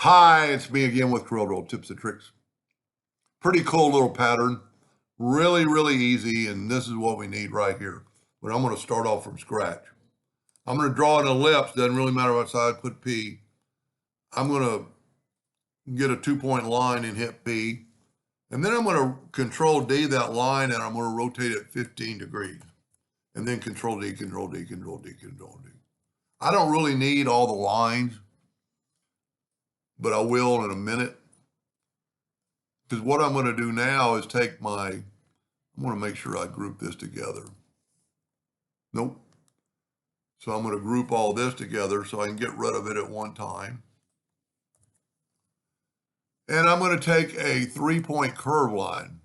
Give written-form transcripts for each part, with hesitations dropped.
Hi, it's me again with Corel Tips and Tricks. Pretty cool little pattern. Really, really easy, and this is what we need right here. But I'm going to start off from scratch. I'm going to draw an ellipse. Doesn't really matter what side, put P. I'm going to get a 2-point line and hit P. And then I'm going to Control D that line, and I'm going to rotate it 15 degrees. And then Control D, Control D, Control D, Control D. I don't really need all the lines, but I will in a minute. Because what I'm going to do now is take I want to make sure I group this together. Nope. So I'm going to group all this together so I can get rid of it at one time. And I'm going to take a 3-point curve line.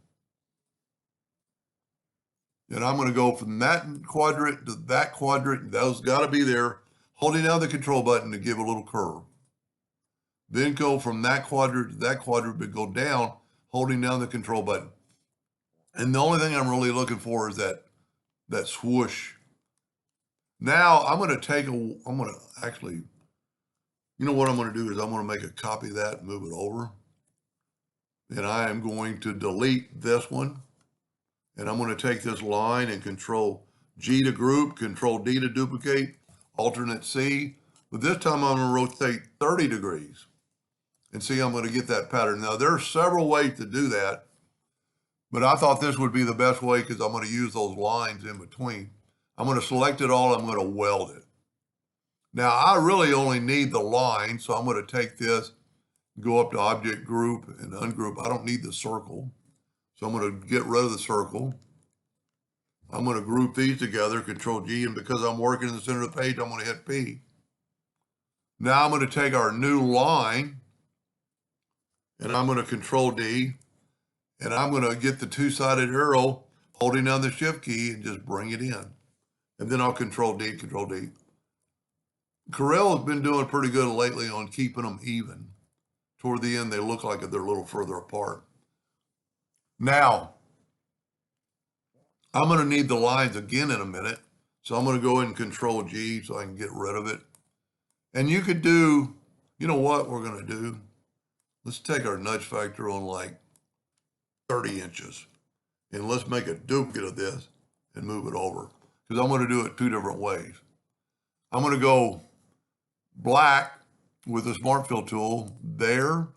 And I'm going to go from that quadrant to that quadrant. Those got to be there. Holding down the control button to give a little curve. Then go from that quadrant to that quadrant, but go down, holding down the control button. And the only thing I'm really looking for is that swoosh. Now I'm going to actually, you know what I'm going to do is I'm going to make a copy of that and move it over. And I am going to delete this one. And I'm going to take this line and Control G to group, Control D to duplicate, Alternate C. But this time I'm going to rotate 30 degrees. And see, I'm going to get that pattern. Now, there are several ways to do that. But I thought this would be the best way because I'm going to use those lines in between. I'm going to select it all. I'm going to weld it. Now, I really only need the line. So I'm going to take this, go up to Object Group and Ungroup. I don't need the circle. So I'm going to get rid of the circle. I'm going to group these together, Control G. And because I'm working in the center of the page, I'm going to hit P. Now I'm going to take our new line. And I'm going to Control D. And I'm going to get the two-sided arrow, holding down the Shift key, and just bring it in. And then I'll Control D, Control D. Corel has been doing pretty good lately on keeping them even. Toward the end, they look like they're a little further apart. Now, I'm going to need the lines again in a minute. So I'm going to go ahead and Control G so I can get rid of it. And you could do, you know what we're going to do? Let's take our nudge factor on like 30 inches. And let's make a duplicate of this and move it over. Because I'm going to do it two different ways. I'm going to go black with the Smart Fill tool. There.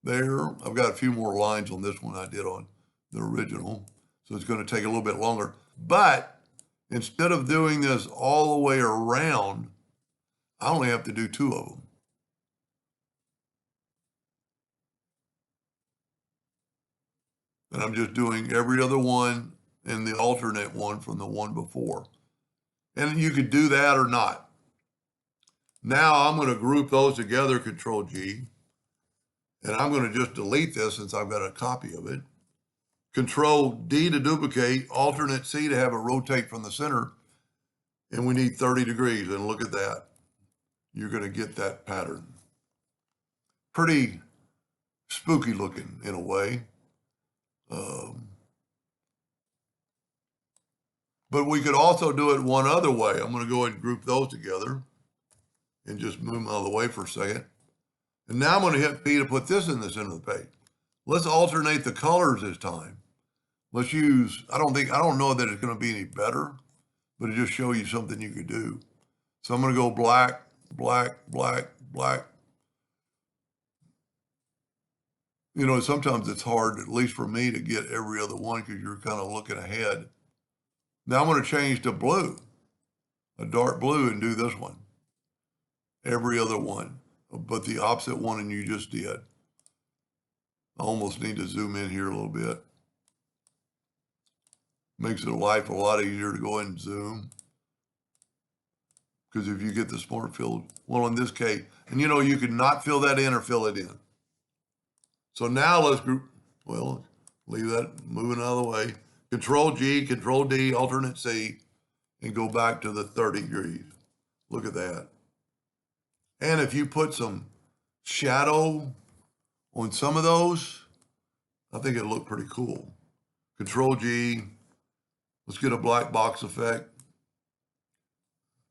I've got a few more lines on this one I did on the original. So it's going to take a little bit longer. But instead of doing this all the way around, I only have to do 2 of them. And I'm just doing every other one and the alternate one from the one before. And you could do that or not. Now I'm going to group those together, Control G. And I'm going to just delete this since I've got a copy of it. Control D to duplicate, Alternate C to have it rotate from the center. And we need 30 degrees. And look at that. You're going to get that pattern. Pretty spooky looking in a way. But we could also do it one other way. I'm going to go ahead and group those together and just move them out of the way for a second. And now I'm going to hit P to put this in the center of the page. Let's alternate the colors this time. Let's use, I don't know that it's going to be any better, but it just show you something you could do. So I'm going to go black, black, black, black. You know, sometimes it's hard, at least for me, to get every other one because you're kind of looking ahead. Now I'm going to change to blue, a dark blue, and do this one. Every other one, but the opposite one and you just did. I almost need to zoom in here a little bit. Makes it life a lot easier to go ahead and zoom. Because if you get the Smart Fill, well, in this case, and you know, you can not fill that in or fill it in. So now let's group, well, leave that moving out of the way. Control G, Control D, Alternate C, and go back to the 30 degrees. Look at that. And if you put some shadow on some of those, I think it'll look pretty cool. Control G, let's get a black box effect.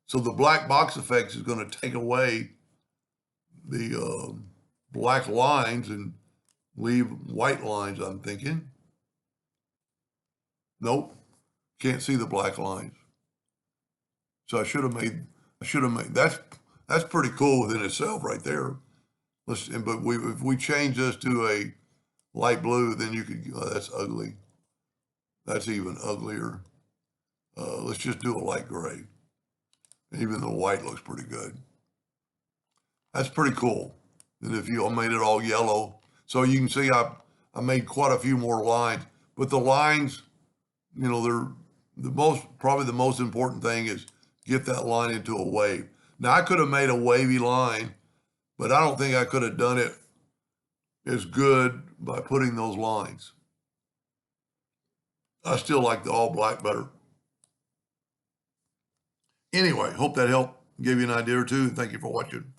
So the black box effect is going to take away the black lines and leave white lines, I'm thinking. Nope, can't see the black lines. So I should have made, that's pretty cool within itself right there. But if we change this to a light blue, then you could, that's ugly. That's even uglier. Let's just do a light gray. Even the white looks pretty good. That's pretty cool. And if I made it all yellow, so you can see I made quite a few more lines, but the lines, they're probably the most important thing is get that line into a wave. Now I could have made a wavy line, but I don't think I could have done it as good by putting those lines. I still like the all black better. Anyway, hope that helped, gave you an idea or two. Thank you for watching.